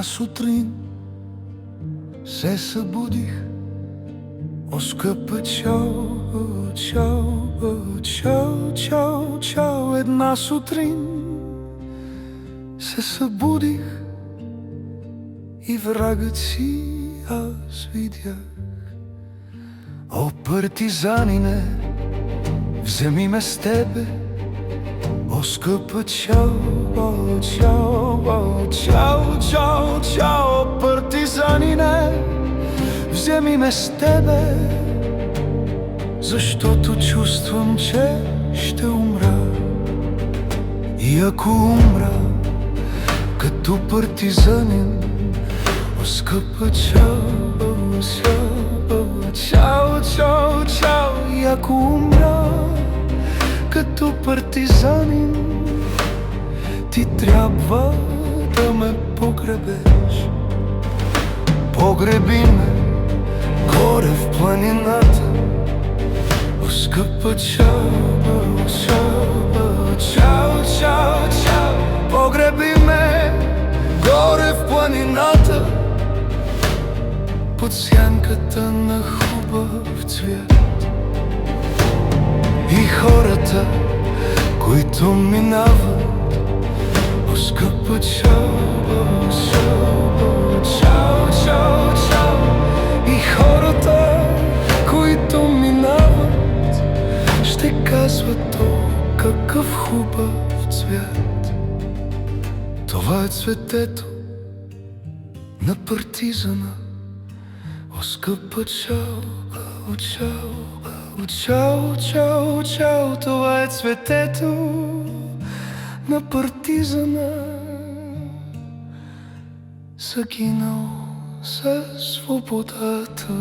сутрин се събудих. О, скъпа, чао, чао, чао, чао, чао. Една сутрин се събудих и врагът си аз видях. О, партизанине, вземи ме с тебе. О, скъпа, чао, чао, чао, чао, чао. Партизанине, вземи ме с тебе, защото чувствам, че ще умра. И ако умра като партизанин, о, скъпа, чао, чао, чао, чао, чао. И ако умра като партизанин, ти трябва да ме погребеш. Погреби ме горе в планината. О, скъпа, чао, чао, чао, чао, чао. Погреби ме горе в планината, под сянката на хубав цвят. И хората, които минават, о, скъпа, чао, чао, чао, чао, чао. И хората, които минават, ще казват: о, какъв хубав цвят. Това е цветето на партизана. О, скъпа, чао, чао, чао, чао, чао. Това е цветето на партизана, загинал за свободата.